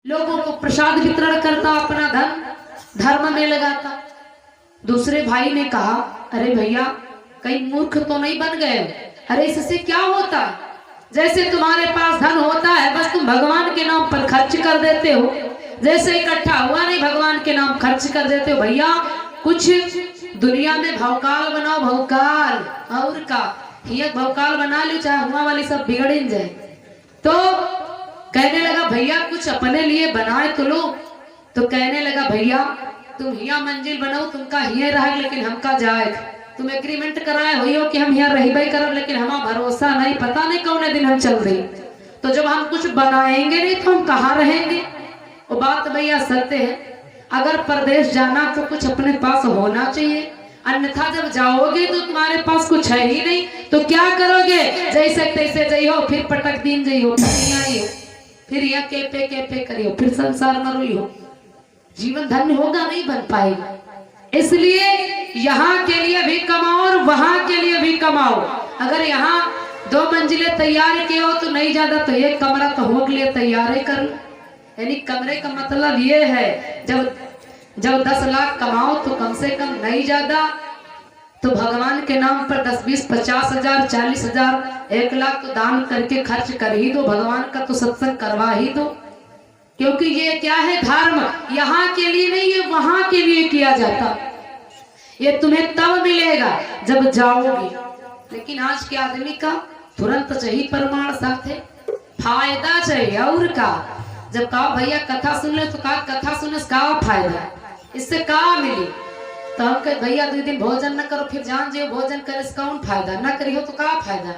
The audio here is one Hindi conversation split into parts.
लोगों को प्रसाद वितरण करता, अपना धन धर्म में लगाता। दूसरे भाई ने कहा, अरे भैया कहीं मूर्ख तो नहीं बन गए? अरे इससे क्या होता? जैसे तुम्हारे पास धन होता है बस तुम भगवान के नाम पर खर्च कर देते हो, जैसे इकट्ठा हुआ नहीं भगवान के नाम खर्च कर देते हो। भैया कुछ दुनिया में भौकाल बनाओ, भौकाल और का ये भौकाल बना लो, चाहे हुआ वाली सब बिगड़ जाए। तो कहने लगा भैया कुछ अपने लिए बनाए तो लो। तो कहने लगा भैया तुम हिया मंजिल बनाओ, तुमका हिया रह लेकिन हमका जाए, तुम एग्रीमेंट कराए हो कि हम यहाँ रही करब, लेकिन हमारा भरोसा नहीं, पता नहीं कौन दिन हम चल रही। तो जब हम कुछ बनाएंगे नहीं तो हम कहाँ रहेंगे? वो बात भैया सत्य है। अगर परदेश जाना तो कुछ अपने पास होना चाहिए, अन्यथा जब जाओगे तो तुम्हारे पास कुछ है ही नहीं तो क्या करोगे? जैसे तैसे जइयो, फिर पटक दिन जइयो, फिर यहाँ केपे करियो, फिर संसार में रोइयो, जीवन धन्य होगा नहीं, बन पाएगा। इसलिए यहाँ के लिए भी कमाओ और वहां के लिए भी कमाओ। अगर यहाँ 2 मंजिले तैयार किए हो तो नहीं ज्यादा तो एक कमरा तो हो के लिए तैयार कर लो। यानी कमरे का मतलब ये है जब 10 लाख कमाओ तो कम से कम नहीं ज्यादा तो भगवान के नाम पर 10, 20, 50 हजार, 40 हजार, 1 लाख तो दान करके खर्च कर ही दो, भगवान का तो सत्संग करवा ही दो। क्योंकि ये क्या है, धर्म यहाँ के लिए नहीं, ये वहां के लिए किया जाता। ये तुम्हें तब मिलेगा जब जाओगे। लेकिन आज के आदमी का तुरंत चाहिए प्रमाण साथे, फायदा चाहिए और का। जब कहा भैया कथा सुन ले तो कहा कथा सुनने से क्या फायदा, इससे क्या मिली? तो हम कहे भैया 2 दिन भोजन न करो, फिर जान जियो भोजन करे से कौन फायदा, न करी हो तो क्या फायदा,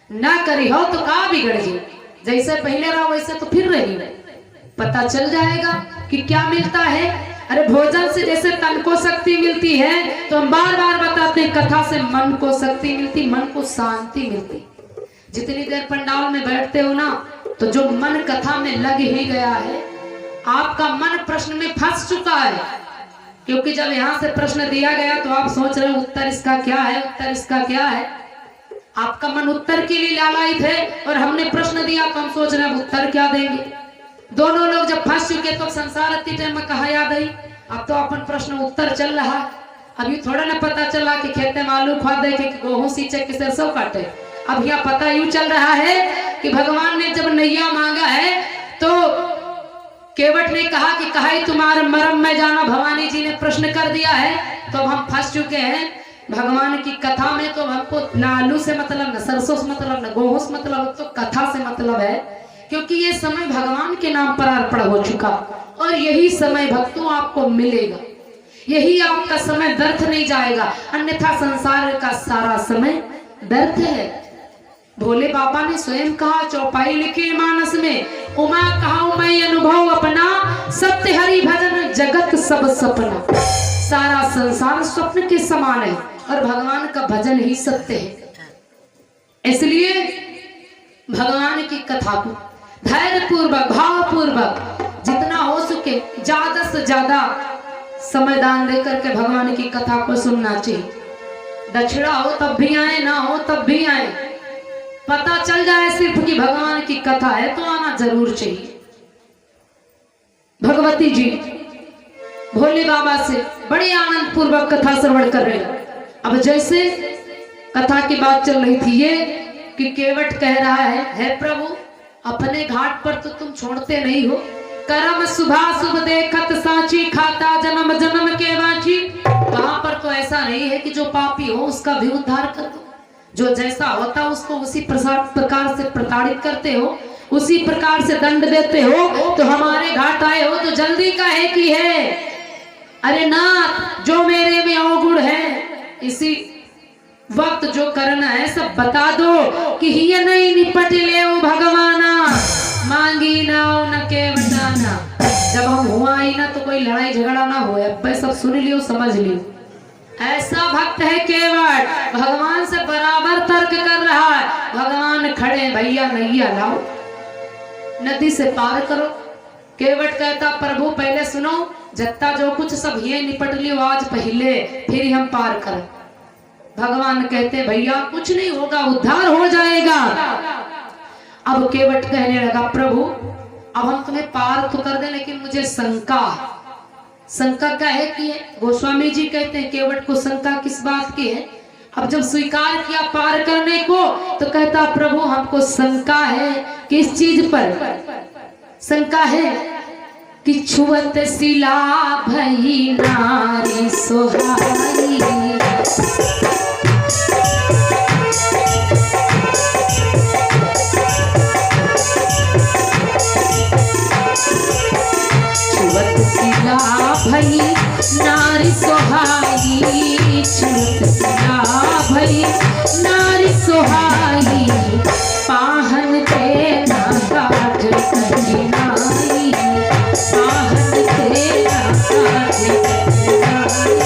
न करी हो तो क्या बिगड़ जी, जैसे पहले रहो वैसे तो फिर रही। पता चल जाएगा कि क्या मिलता है। अरे भोजन से जैसे तन को शक्ति मिलती है तो हम बार बार बताते हैं, कथा से मन को शक्ति मिलती, मन को शांति मिलती। जितनी देर पंडाल में बैठते हो ना तो जो मन कथा में लग ही गया है, आपका मन प्रश्न में फंस चुका है। क्योंकि जब यहाँ से प्रश्न दिया गया तो आप सोच रहे हो उत्तर इसका क्या है, उत्तर इसका क्या है। आपका मन उत्तर के लिए लालायित है और हमने प्रश्न दिया तो हम सोच रहे हैं उत्तर क्या देंगे। दोनों लोग जब फंस चुके तो संसार इतनी टाइम में कहा याद आई, अब तो अपन प्रश्न उत्तर चल रहा। अभी थोड़ा ना पता चला कि खेते में आलू खा दे कि गेहूं सींचे कि सरसों काटे। अब यह पता यूं चल रहा है कि भगवान ने जब नैया मांगा है तो केवट ने कहा कि कहा तुम्हारे मरम में जाना, भवानी जी ने प्रश्न कर दिया है। तो अब हम फंस चुके हैं भगवान की कथा में। तो हमको न आलू से मतलब, न सरसों से मतलब, न गेहूं से मतलब, तो कथा से मतलब है। क्योंकि ये समय भगवान के नाम पर अर्पण हो चुका और यही समय भक्तों आपको मिलेगा। यही आपका समय व्यर्थ नहीं जाएगा, अन्यथा संसार का सारा समय व्यर्थ है। भोले बाबा ने स्वयं कहा, चौपाई लिखी मानस में, उमा कहा मैं अनुभव अपना, सत्य हरि भजन जगत सब सपना। सारा संसार स्वप्न के समान है और भगवान का भजन ही सत्य है। इसलिए भगवान की कथा को धैर्य पूर्वक, भाव पूर्वक जितना हो सके ज्यादा से ज्यादा समय दान देकर के भगवान की कथा को सुनना चाहिए। दक्षिणा हो तब भी आए, ना हो तब भी आए, पता चल जाए सिर्फ कि भगवान की कथा है तो आना जरूर चाहिए। भगवती जी भोले बाबा से बड़े आनंद पूर्वक कथा श्रवण कर रहे हैं। अब जैसे कथा की बात चल रही थी ये कि केवट कह रहा है प्रभु अपने घाट पर तो तुम छोड़ते नहीं हो, करम शुभा शुभ देखत साची, खाता जन्म जन्म के बाची। वहां पर तो ऐसा नहीं है कि जो पापी हो उसका भी उद्धार कर दो, जो जैसा होता उसको उसी प्रकार से प्रताड़ित करते हो, उसी प्रकार से दंड देते हो। तो हमारे घाट आए हो तो जल्दी का है कि है, अरे नाथ जो मेरे में अवगुण है इसी वक्त जो करना है सब बता दो कि ये नहीं निपट ले भगवाना, मांगी ना न के बताना। जब हम हुआ ही ना तो कोई लड़ाई झगड़ा ना हो, अब सब सुन लियो समझ लियो। ऐसा भक्त है केवट, भगवान से बराबर तर्क कर रहा है। भगवान खड़े, भैया नैया लाओ, नदी से पार करो। केवट कहता प्रभु पहले सुनो, जत्ता जो कुछ सब ये निपट लियो आज पहले, फिर हम पार करें। भगवान कहते भैया कुछ नहीं होगा, उद्धार हो जाएगा। अब केवट कहने लगा प्रभु अब हम तुम्हें पार तो कर दें, लेकिन मुझे शंका। शंका क्या है कि गोस्वामी जी कहते हैं केवट को शंका किस बात की है। अब जब स्वीकार किया पार करने को, तो कहता प्रभु हमको शंका है। किस चीज पर शंका है? कि छुअत शिला भई नारी सोहाई। शिला भई नारी सोहाई, छुअत शिला भई नारी सोहाई। पाहन के ना काज कठिनाई, पाहन के ना काज कठिनाई।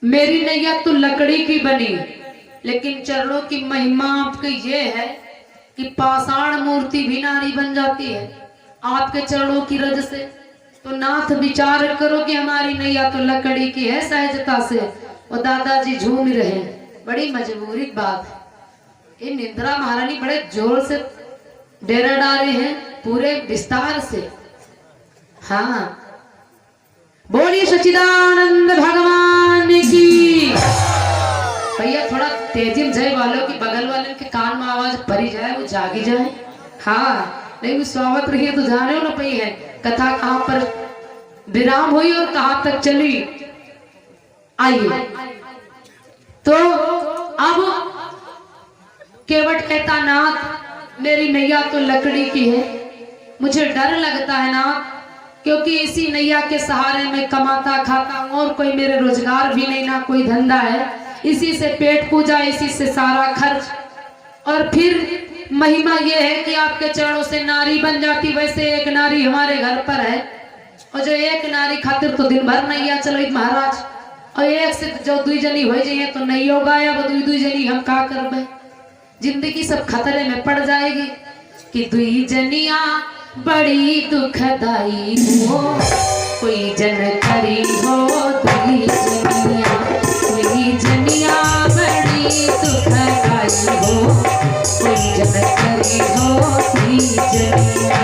मेरी नैया तो लकड़ी की बनी, लेकिन चरणों की महिमा आपकी ये है कि पाषाण मूर्ति भी नारी बन जाती है आपके चरणों की रज से। तो नाथ विचार करो कि हमारी नैया तो लकड़ी की है सहजता से, और दादाजी झूम रहे हैं। बड़ी मजबूरी बात है। ये निद्रा महारानी बड़े जोर से डेरा डाले हैं, पूरे विस्तार से। हाँ, बोलिए सच्चिदानंद भगवान की। भैया थोड़ा तेजी में जय वालों की, बगल वाले के कान में आवाज भरी जाए, वो जागी जाए। हाँ, नहीं वो स्वागत रही है तो जाने हो ना पई है कथा कहाँ पर विराम हुई और कहाँ तक चली। आइए तो अब केवट कहता नाथ मेरी नैया तो लकड़ी की है, मुझे डर लगता है नाथ, क्योंकि इसी नैया के सहारे मैं कमाता खाता हूँ और कोई मेरे रोजगार भी नहीं, ना कोई धंधा है। इसी से पेट पूजा, इसी से सारा खर्च। और फिर महिमा ये है कि आपके चरणों से नारी बन जाती। वैसे एक नारी हमारे घर पर है, और जो एक नारी खातिर तो दिन भर नैया चलो महाराज, और एक से जो दुई जनी हो जाइए तो नैयो गायब, दुई जनी हम का करबे। जिंदगी सब खतरे में पड़ जाएगी। कि दुई जनिया बड़ी दुखदाई हो, कोई जन करी हो दुई जनिया, कोई जनिया बड़ी दुखदाई हो, कोई जन करी हो दुई जनिया।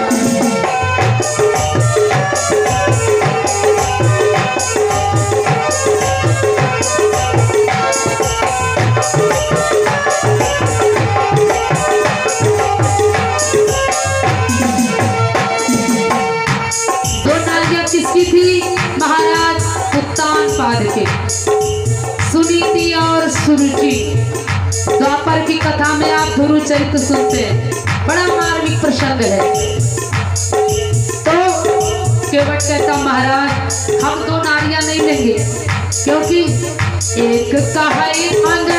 किसकी थी? महाराज उत्तान पाद के सुनीति और सुरुचि। द्वापर की कथा में आप गुरु चरित्र सुनते हैं, बड़ा मार्मिक प्रसंग है। तो केवट कहता महाराज हम दो नारियां नहीं लेंगे, क्योंकि एक कहे अंग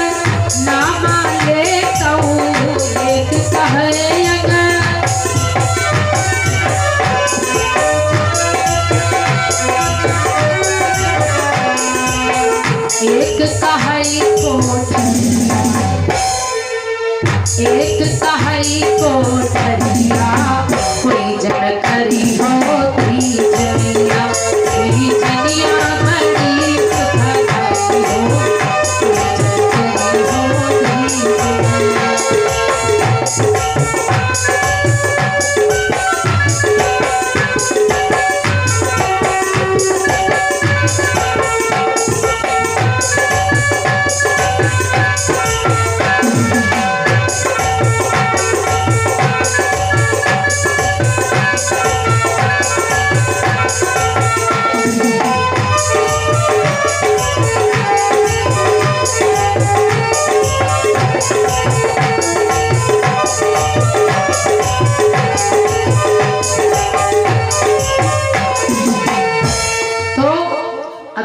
ना माले तो एक कहे अंग, एक कहाई कोठरिया, एक कहाई कोठरिया, कोई जन करी हो ती जनिया, कोई जनिया बड़ी सुखदाई हो, कोई जन करी हो ती जनिया।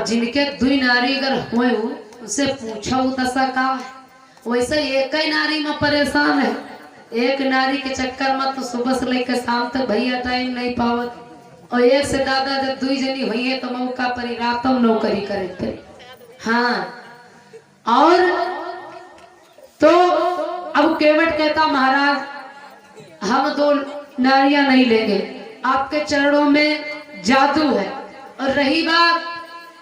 जिनके दुई नारी अगर हुए उनसे पूछो दशा का है, वैसे एक ही नारी में परेशान है। एक नारी के चक्कर में तो सुबह से लेकर शाम तक भैया टाइम नहीं पावत, और एक से दादा जब दुई जनी हुई है तो मौका पर रातों नौकरी करे थे। हाँ, और तो अब केवट कहता महाराज हम दो नारियां नहीं लेंगे, आपके चरणों में जादू है। और रही बात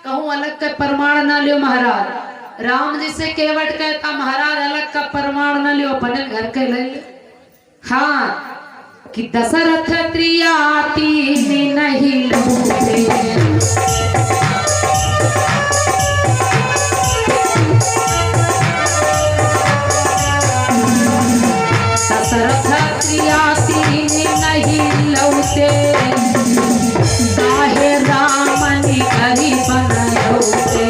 कहूँ अलग का प्रमाण ना लियो महाराज, राम जी से केवट कहता महाराज अलग का प्रमाण ना लियो, अपने घर के ले ले। हाँ कि दशरथ त्रियाती में नहीं लूटे, दशरथ त्रियाती में नहीं लौटे, काहे राम निकरी बनौते।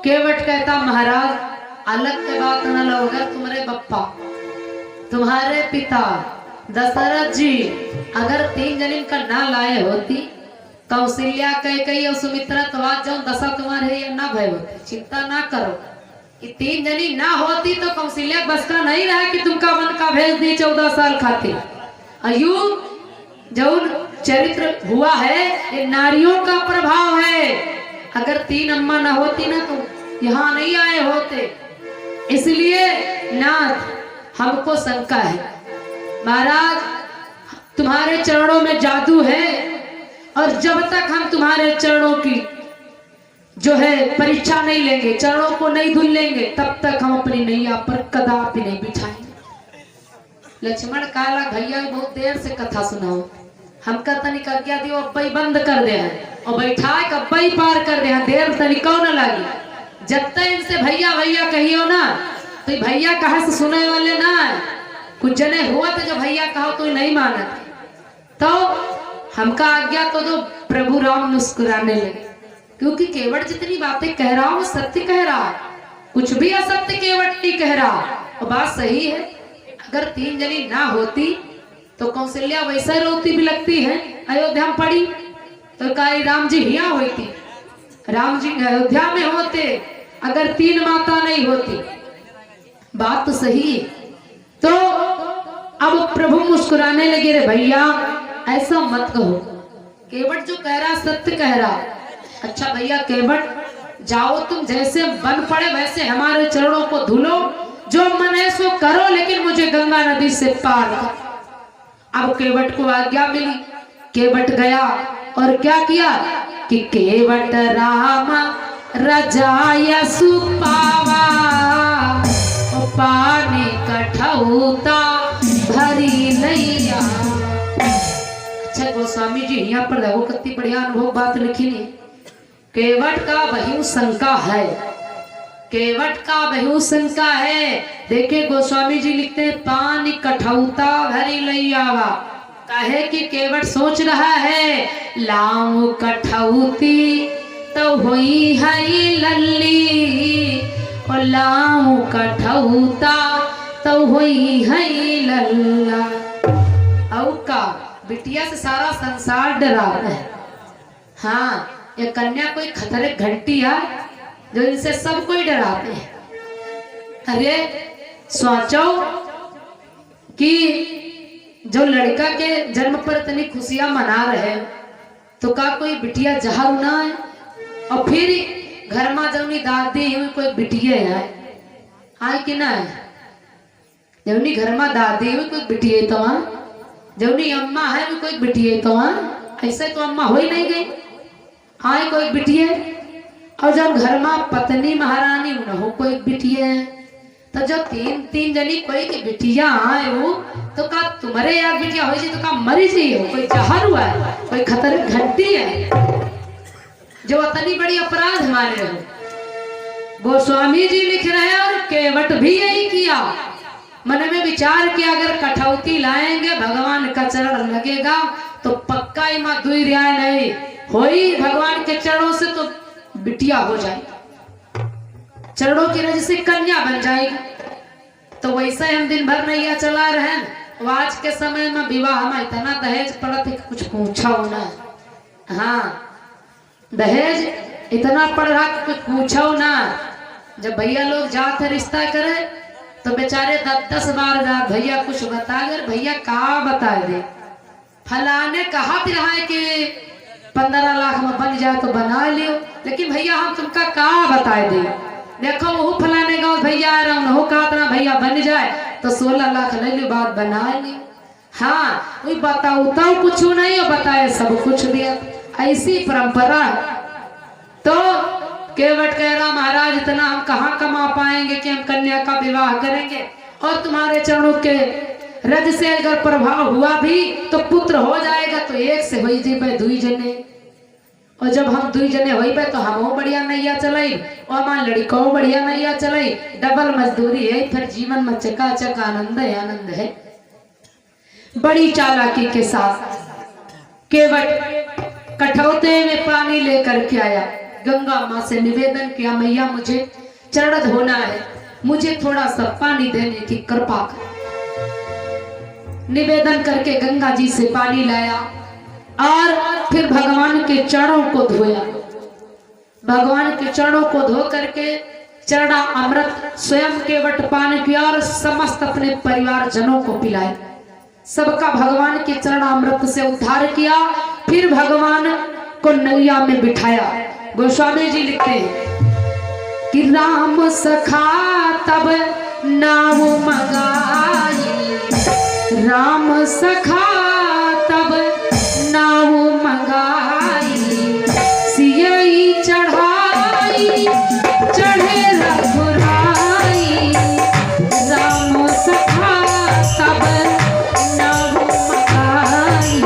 केवट कहता महाराज अलग के बात न लो, अगर तुम्हारे बप्पा तुम्हारे पिता दशरथ जी अगर 3 जनिन का ना लाए होती, कौशल्या कैकेयी और सुमित्रा तो आज जाऊं दशा तुम्हारे ये ना भय होती, चिंता ना करो कि 3 जनी ना होती तो कौशल्या बस का नहीं रहा कि तुमका मन का भेज दी 14 साल खाते। अयु जो चरित्र हुआ है ये नारियों का प्रभाव है, अगर 3 अम्मा ना होती ना तो यहाँ नहीं आए होते। इसलिए नाथ हमको शंका है महाराज, तुम्हारे चरणों में जादू है और जब तक हम तुम्हारे चरणों की जो है परीक्षा नहीं लेंगे, चरणों को नहीं धुल लेंगे, तब तक हम अपनी नैया पर कदापि नहीं बिठाएंगे। लक्ष्मण काला भैया बहुत देर से कथा सुनाओ, हम का तनिक आज्ञा दियो अब्बई बंद कर दे और बैठा के अब्बई पार कर दे, देर तनिको न लगी। जब तक इनसे भैया भैया कहियो ना तो भैया कहा से सुने वाले ना, कुछ जने हुआ तो जब भैया कहो तो नहीं माना, तो हमका आज्ञा तो दो। प्रभु राम मुस्कुराने लगे, क्योंकि केवट जितनी बातें कह रहा वो सत्य कह रहा, कुछ भी असत्य केवट नहीं कह रहा, और बात सही है। अगर 3 जनी ना होती तो कौशल्या वैसे रोती भी लगती है, अयोध्या में पड़ी तो काई राम जी हिया होती, राम जी अयोध्या में होते अगर 3 माता नहीं होती, बात तो सही है। तो अब प्रभु मुस्कुराने लगे, रे भैया ऐसा मत कहो, केवट जो कह रहा सत्य कह रहा। अच्छा भैया केवट जाओ, तुम जैसे बन पड़े वैसे हमारे चरणों को धुलो, जो मन है सो करो, लेकिन मुझे गंगा नदी से पार करो। अब केवट को आज्ञा मिली, केवट गया और क्या किया कि केवट राम रजाय सुपावा, पानी कठौता भरी नैया। अच्छा गोस्वामी जी यहाँ पर देखो कितनी बढ़िया अनुभव बात लिखी नहीं। केवट का बहु शंका है, केवट का बहु शंका है। देखिए गोस्वामी जी लिखते हैं पानी कठौता भरी लैयावा, कहे कि केवट सोच रहा है लाऊं कठौती तो हुई है लल्ली, और लाऊं कठौता तो हुई है लल्ला। औ का बिटिया से सारा संसार डरा है। हाँ ये कन्या कोई खतरे घंटी है जो इनसे सब कोई डराते हैं। अरे सोचो कि जो लड़का के जन्म पर इतनी खुशियां मना रहे तो का कोई बिटिया जहर ना है, और फिर घर में जवनी दादी हुई कोई बिटिया है आए कि ना है, जवनी घर में दादी हुई कोई बिटिया तो वहां, जवनी अम्मा है भी कोई बिटिया तो वहां, ऐसे तो अम्मा हो ही नहीं गई, आए कोई बिटिया। और जब घर में पत्नी महारानी न हो कोई बिटिया है, तो जो 3 जनी कोई की बिटिया आए हो तो का तुम्हारे यार बिटिया हो जी तो का मरी जी हो, कोई जहर हुआ है, कोई खतरे घंटी है जो इतनी बड़ी अपराध माने हो। गोस्वामी जी लिख रहे हैं और केवट भी यही किया, मन में विचार किया अगर कठौती लाएंगे भगवान का चरण लगेगा तो पक्का ही मां दुई रियाय नहीं होई, भगवान के चरणों से तो बिटिया हो जाएगी, चरणों की वजह से कन्या बन जाएगी। तो वैसे हम दिन भर नैया चला रहे हैं। आज के समय में विवाह में इतना दहेज पड़ा था कुछ पूछा होना। हाँ दहेज इतना पड़ रहा कि कुछ पूछो ना। जब भैया लोग जाते रिश्ता करे तो बेचारे 10 बार जा भैया कुछ बता, अगर भैया का बता दे, फलाने कहा है कि 15 लाख में बन जाए तो बना लियो, लेकिन भैया हम तुमका का बताए दे, देखो वो फलाने गाँव भैया आ रहा हूँ, कहा भैया बन जाए तो 16 लाख ले लो, बात बना लियो। हाँ वही बताओ तो कुछ नहीं हो, बताए सब कुछ दिया, ऐसी परंपरा है। तो केवट कह रहा महाराज इतना हम कहाँ कमा पाएंगे कि हम कन्या का विवाह करेंगे, और तुम्हारे चरणों के रज से अगर प्रभाव हुआ भी तो पुत्र हो जाएगा, तो एक से हो जाए 2 जने, और जब हम 2 जने हो तो हम बढ़िया नैया चलाई और हमारे लड़कों बढ़िया नैया चलाई, डबल मजदूरी है, फिर जीवन में चकाचक आनंद है, आनंद है। बड़ी चालाकी के साथ केवट कठौते में पानी लेकर के आया, गंगा माँ से निवेदन किया मैया मुझे चरण धोना है, मुझे थोड़ा सा पानी देने की कृपा कर। निवेदन करके गंगा जी से पानी लाया और फिर भगवान के चरणों को धोया। भगवान के चरणों को धो करके चरणा अमृत स्वयं केवट पान किया और समस्त अपने परिवार जनों को पिलाए। सबका भगवान के चरण अमृत से उद्धार किया। फिर भगवान को नैया में बिठाया। गोस्वामी जी लिखते हैं कि राम सखा तब नाव मंगाई, राम सखा तब नाव मंगाई, सियई चढ़ाई चढ़े रघुराई, राम सखा तब नाव मंगाई।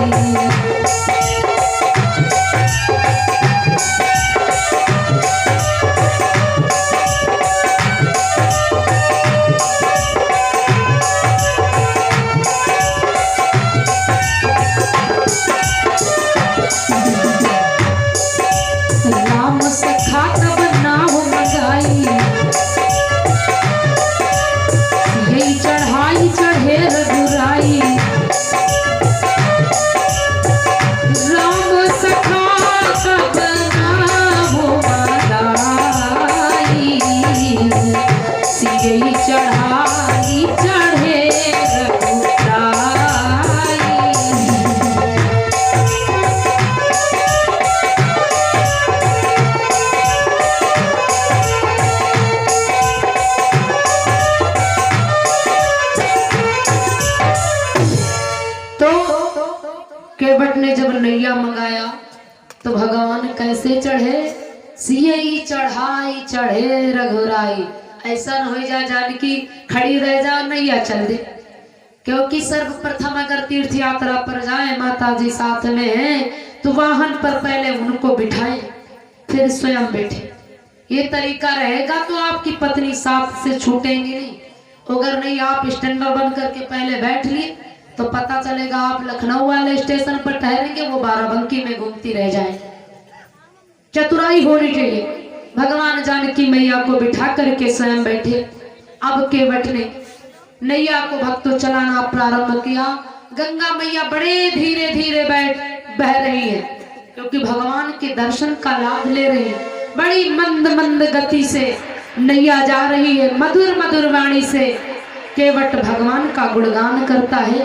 राम सखा तब नाव मंगाई, यही चढ़ाई चढ़े रघुराई, राम सखा तब नाव मंगाई, यही चढ़ाई चढ़े रघुराई। केवट ने जब नैया मंगाया तो भगवान कैसे चढ़े, सियई चढ़ाई चढ़े रघुराई। ऐसा न हो जा जानकी खड़ी रह जा नैया चल दे, क्योंकि सर्वप्रथम अगर तीर्थ यात्रा पर जाए माता जी साथ में है तो वाहन पर पहले उनको बिठाएं फिर स्वयं बैठे। ये तरीका रहेगा तो आपकी पत्नी साथ से छूटेंगी नहीं। अगर नहीं आप स्टैंडर बन करके पहले बैठ लिए तो पता चलेगा आप लखनऊ वाले स्टेशन पर ठहरेंगे, वो बाराबंकी में घूमती रह जाए। चतुराई होनी चाहिए। भगवान जानकी मैया को बिठा करके स्वयं बैठे। अब केवट ने नैया को भक्तों चलाना प्रारंभ किया। गंगा मैया बड़े धीरे धीरे बह रही है, क्योंकि भगवान के दर्शन का लाभ ले रही है। बड़ी मंद मंद गति से नैया जा रही है। मधुर मधुर वाणी से केवट भगवान का गुणगान करता है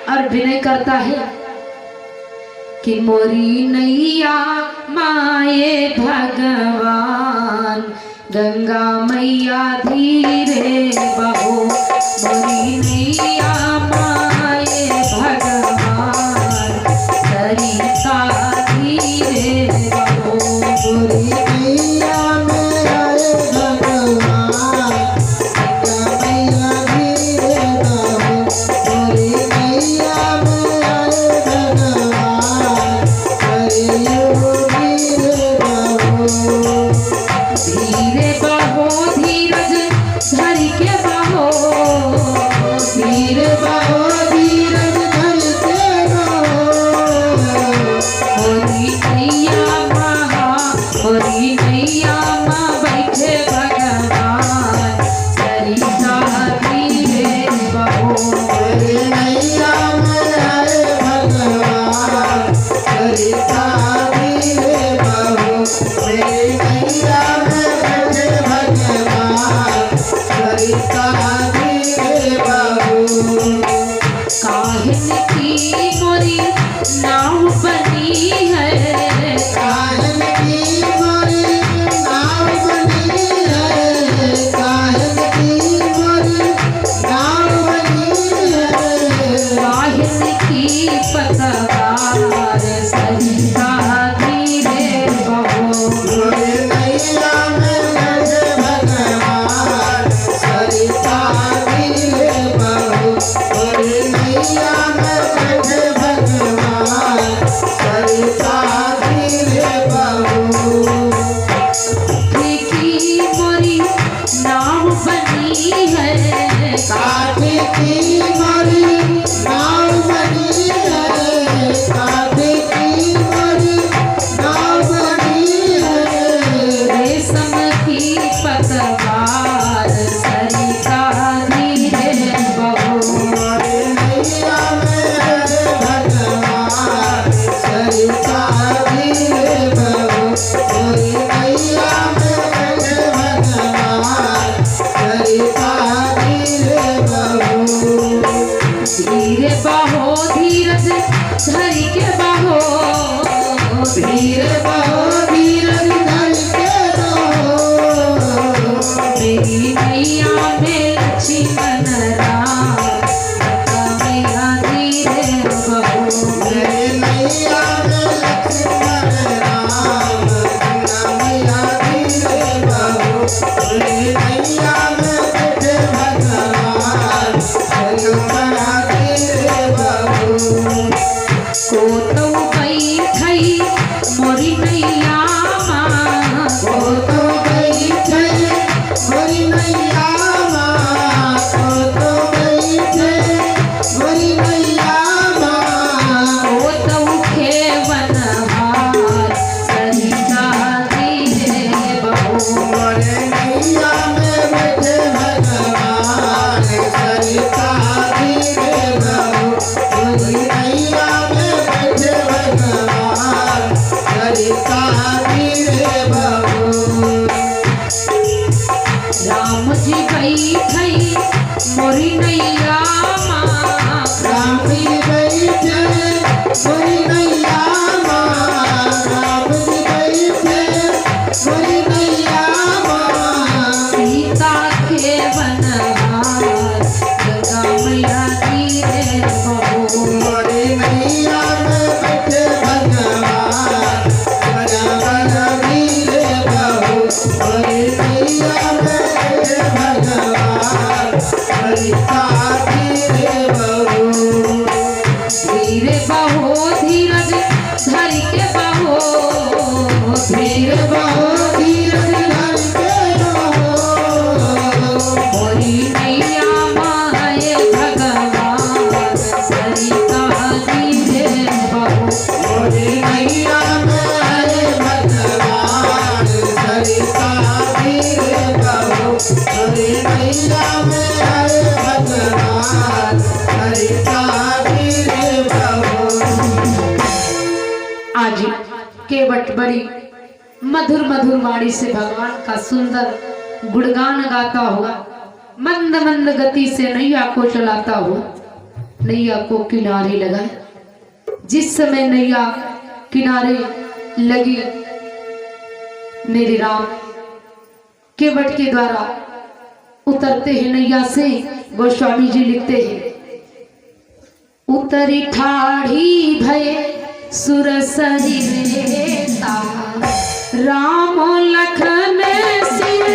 और विनय करता है कि मोरी नैया माये भगवान, गंगा मैया धीरे बहो, मोरी नैया माये भगवान, सरिता धीरे बहो, मोरी नैया माये भगवान, गंगा मैया धीरे बहो, मोरी नैया माये भगवान, सरयू धीरे बहो, धीरे बहो धीरज धर के बहो, धीरे बहो धीरज धर के बहो, मोरी नैया महा, मोरी नैया माँ बैठे भगवान, सरिता धीरे बहो, मोरी नैया माये भगवान, सरिता धीरे बहो, मोरी नैया माये भगवान, सरिता काहिन की मोरी नाव बनी है, काहिन की मोरी नाव बनी है, काहिन की मोरी नाव बनी है। काहिन की पतवार सरिता धीरे बहो, मोरे नैया में लगे भगवान सरिता धीरे बहो, मोरे नैया में लगे भगवान सरिता धीरे बहो। की मोरी नाव बनी है, काठी की मोरी नाव बनी है, काठी की मोरी नाव बनी है। रेशम की पतवार सरिता धीरे बहो, मोरे नैया में लगे भगवान सरिता धीरे बहो, मोरे नैया में लगे भगवान सरिता धीरे बहो। धीरे बहो धीरज धरी के बहो, धीरे बहो धीरज धर के बहो, मेरी मैया में लक्ष्मण राम, लता मैया धीरे बहो, मेरे नैया में लक्ष्मण राम, गंगा मैया धीरे बहो, मेरे नैया में बैठे भगवान गंगा धीरे बहो। कोतौ बैठई मोरी नैया माँ, वो तो बैठे मोरी नैया माँ, वो तो बैठे मोरी नैया माँ। कोतौ खेवनहार सरिता धीरे बहो, मोरे नैया में बैठे भगवान सरिता धीरे बहो, मोरी नैया में बैठे भगवान सरिता धीरे बहो। राम जी बैठई मोरी नैया माँ, राम जी बैठे मोरी नैया माँ, राम जी बैठे मोरी नैया माँ। सीता के बनहार गंगा मैया धीरे बहो, मोरे नैया में बैठे भगवान गंगा धीरे बहो, मोरे नैया में बैठे भगवान सरिता धीरे बहो। धीरे बहो धीरज धरी के बहो, धीरे बहो धीरज धर के बहो, मोरी नैया माए भगवान सरिता धीरे बहो, मोरे नैया में आए भगवान सरिता धीरे बहो, मोरे नैया में आए भगवान सरिता धीरे बहो। आज केवट बड़ी मधुर मधुर वाणी से भगवान का सुंदर गुणगान गाता हुआ मंद मंद गति से नैया को चलाता हुआ नैया को किनारे लगा। जिस समय नैया किनारे लगी, मेरे राम केवट के द्वारा उतरते हैं नैया से। गोस्वामी जी लिखते हैं, उतरी ठाढ़ी भये सुरसरी रेता, राम लखन सिंह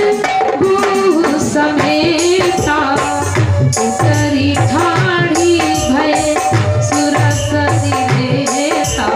समेता। उतरी ठाढ़ी भये सुरसरी रेता,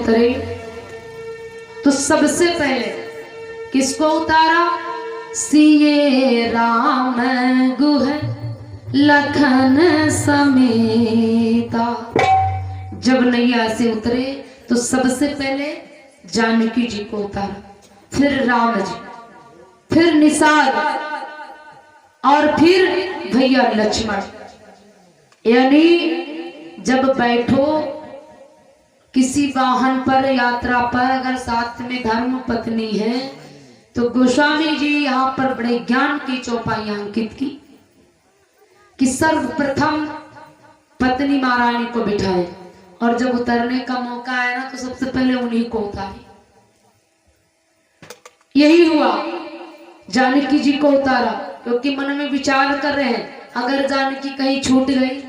उतरे तो सबसे पहले किसको उतारा? सिए राम गुह लखन समेता। जब नैया से उतरे तो सबसे पहले जानकी जी को उतारा, फिर राम जी, फिर निषाद और फिर भैया लक्ष्मण। यानी जब बैठो किसी वाहन पर, यात्रा पर, अगर साथ में धर्म पत्नी है तो गोस्वामी जी यहाँ पर बड़े ज्ञान की चौपाई अंकित की कि सर्वप्रथम पत्नी महारानी को बिठाए और जब उतरने का मौका आया ना तो सबसे पहले उन्हीं को उतारे। यही हुआ, जानकी जी को उतारा क्योंकि मन में विचार कर रहे हैं अगर जानकी कहीं छूट गई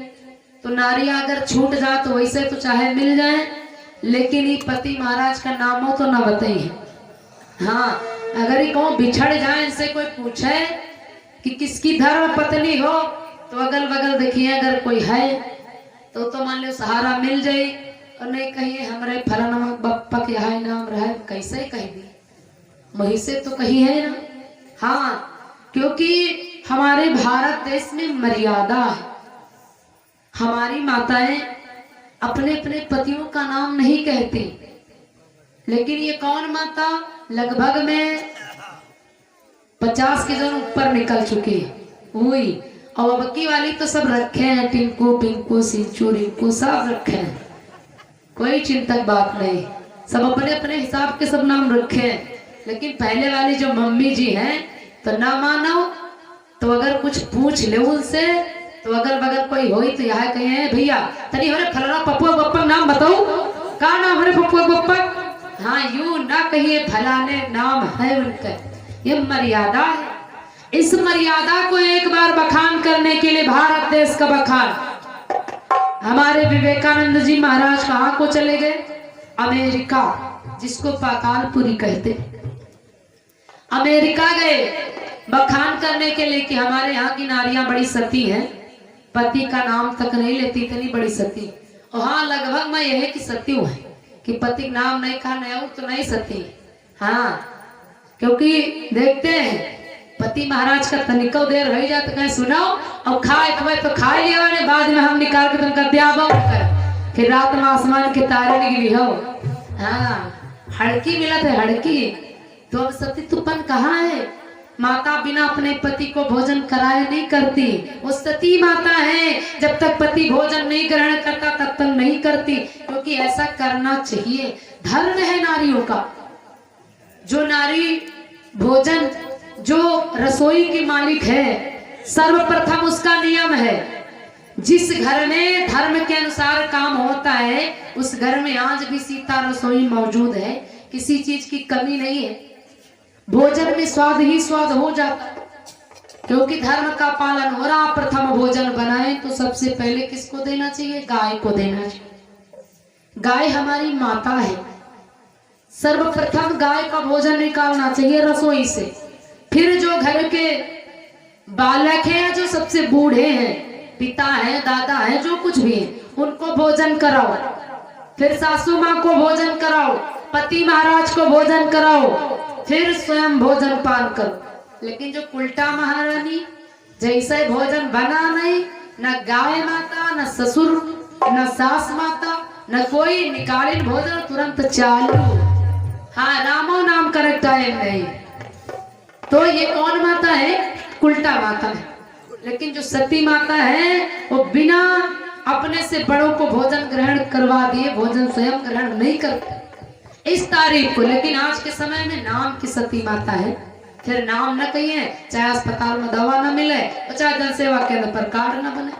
तो नारियां अगर छूट जाए तो वैसे तो चाहे मिल जाए, लेकिन ये पति महाराज का नाम हो तो ना बताइए। हाँ, अगर ये कहूँ बिछड़ जाए, इनसे कोई पूछे कि किसकी धर्म पत्नी हो तो अगल बगल देखिए अगर कोई है तो मान लो सहारा मिल जाए, और नहीं कहिए हमारे फलाना बप्पा के यहाँ नाम रहे, कैसे कह दी वही से तो कही है ना। हाँ, क्योंकि हमारे भारत देश में मर्यादा है। हमारी माताएं अपने अपने पतियों का नाम नहीं कहती, लेकिन ये कौन माता लगभग में 50 के जन ऊपर निकल चुकी है वही, और अबकी वाली तो सब रखे हैं, टिंकू पिंकू सिंचू रिंकू सब रखे हैं, कोई चिंतक बात नहीं, सब अपने अपने हिसाब के सब नाम रखे हैं। लेकिन पहले वाली जो मम्मी जी हैं तो ना मानो तो अगर कुछ पूछ ले उनसे तो अगल बगल कोई हो तो यहाँ कहे भैया तनी हमारे फलाना पप्पू बप्पा नाम बताओ, का नाम हमारे पप्पू बप्पा? हाँ, यूं ना कहिए फलाने नाम है उनका, ये मर्यादा है। इस मर्यादा को एक बार बखान करने के लिए भारत देश का बखान हमारे विवेकानंद जी महाराज कहाँ को चले गए? अमेरिका, जिसको पातालपुरी कहते, अमेरिका गए बखान करने के लिए कि हमारे यहाँ की नारियां बड़ी सती हैं, पति का नाम तक नहीं लेती, इतनी बड़ी सती। और हाँ, लगभग मैं यह कि सती हूँ कि पति नाम नहीं खा नहीं तो नहीं सती। हाँ, क्योंकि देखते हैं पति महाराज का तनिको देर हो जाए तो कहे सुनाओ और खाए खबे तो खा लिया ने, बाद में हम निकाल के तुमका द्याबो कर, फिर रात में आसमान के तारे निकली हो। हाँ, हड़की मिला थे हड़की, तो अब सतीत्वपन कहाँ है? माता बिना अपने पति को भोजन कराए नहीं करती, वो सती माता है। जब तक पति भोजन नहीं ग्रहण करता तब तक नहीं करती, क्योंकि ऐसा करना चाहिए, धर्म है नारियों का। जो नारी भोजन, जो रसोई की मालिक है, सर्वप्रथम उसका नियम है, जिस घर में धर्म के अनुसार काम होता है उस घर में आज भी सीता रसोई मौजूद है, किसी चीज की कमी नहीं है, भोजन में स्वाद ही स्वाद हो जाता, क्योंकि धर्म का पालन हो रहा। प्रथम भोजन बनाए तो सबसे पहले किसको देना चाहिए? गाय को देना चाहिए। गाय हमारी माता है, सर्वप्रथम गाय का भोजन निकालना चाहिए रसोई से। फिर जो घर के बालक है, जो सबसे बूढ़े हैं, पिता है, दादा है, जो कुछ भी है, उनको भोजन कराओ। फिर सासू माँ को भोजन कराओ, पति महाराज को भोजन कराओ, फिर स्वयं भोजन पान करो। लेकिन जो उल्टा महारानी जैसे भोजन बना नहीं, न गाय माता, न ससुर, न सास माता, न कोई निकाले भोजन तुरंत चालू। हाँ, नामो नाम करेक्ट टाइम नहीं, तो ये कौन माता है? उल्टा माता है। लेकिन जो सती माता है वो बिना अपने से बड़ों को भोजन ग्रहण करवा दिए भोजन स्वयं ग्रहण नहीं करते, इस तारीफ को। लेकिन आज के समय में नाम की सती माता है, फिर नाम न कहिए, चाहे अस्पताल में दवा न मिले और चाहे जनसेवा केंद्र पर कार्ड न बने,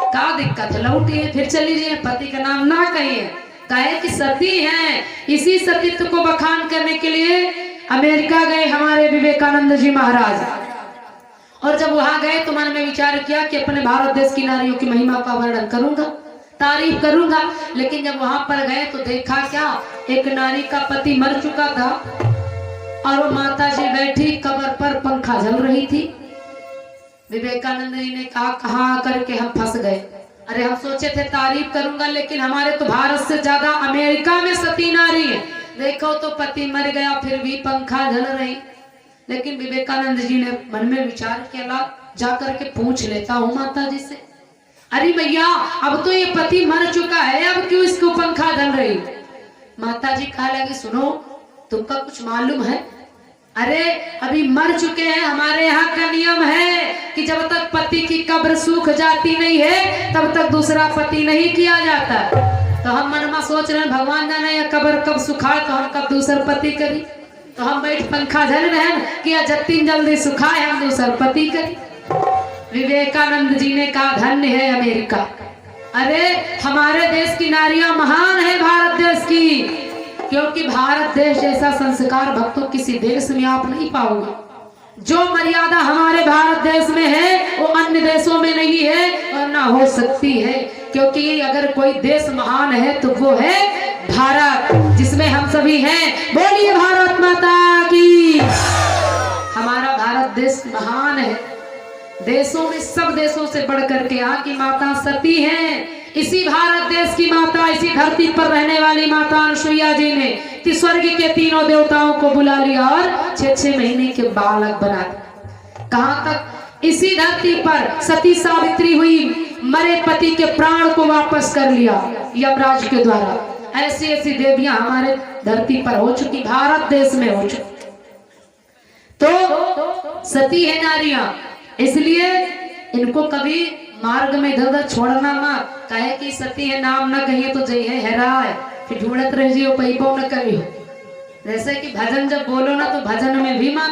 क्या दिक्कत है? लौटिए फिर चली जाइए, पति का नाम ना कहिए, कहे कि सती है। इसी सतीत्व को बखान करने के लिए अमेरिका गए हमारे विवेकानंद जी महाराज, और जब वहां गए तो मन में विचार किया कि अपने भारत देश की नारियों की महिमा का वर्णन करूंगा, तारीफ करूंगा। लेकिन जब वहां पर गए तो देखा क्या, एक नारी का पति मर चुका था और वो माता जी बैठी कब्र पर, पंखा जल रही थी। विवेकानंद जी ने कहा कहाँ आकर के हम फंस गए, अरे हम सोचे थे तारीफ करूंगा, लेकिन हमारे तो भारत से ज्यादा अमेरिका में सती नारी है। देखो तो पति मर गया फिर भी पंखा झल रही। लेकिन विवेकानंद जी ने मन में विचार किया, जाकर के पूछ लेता हूँ माता जी से, अरे भैया अब तो ये पति मर चुका है, अब क्यों इसको पंखा झल रही। माता जी कहा लगी, सुनो तुमका कुछ मालूम है? अरे अभी मर चुके हैं, हमारे यहाँ का नियम है कि जब तक पति की कब्र सूख जाती नहीं है तब तक दूसरा पति नहीं किया जाता। तो हम मन में सोच रहे हैं भगवान जाने ये कब्र कब सुखाए तो हम कब दूसर पति करी। तो हम बैठ पंखा झल रहे हैं कि जतिन जल्दी सुखाए हम दूसर पति करी। विवेकानंद जी ने कहा धन्य है अमेरिका। अरे हमारे देश की नारियां महान है भारत देश की, क्योंकि भारत देश जैसा संस्कार भक्तों किसी देश में आप नहीं पाओगे। जो मर्यादा हमारे भारत देश में है वो अन्य देशों में नहीं है और ना हो सकती है, क्योंकि अगर कोई देश महान है तो वो है भारत, जिसमें हम सभी हैं। बोलिए भारत माता की। हमारा भारत देश महान है, देशों में सब देशों से बढ़कर के यहाँ की माता सती हैं। इसी भारत देश की माता, इसी धरती पर रहने वाली माता अनुसुईया जी ने स्वर्ग के तीनों देवताओं को बुला लिया और 6-6 महीने के बालक बना दिया। कहाँ तक? इसी धरती पर सती सावित्री हुई, मरे पति के प्राण को वापस कर लिया यमराज के द्वारा। ऐसी ऐसी देवियां हमारे धरती पर हो चुकी, भारत देश में हो चुकी। तो सती है नारियां, इसलिए इनको कभी मार्ग में इधर उधर छोड़ना मत। कहे कि सती है नाम न कहिए तो जय है हैराय, फिर ढूंढत रह जियो पैबो न करियो। जैसे कि भजन जब बोलो ना तो भजन में भी मान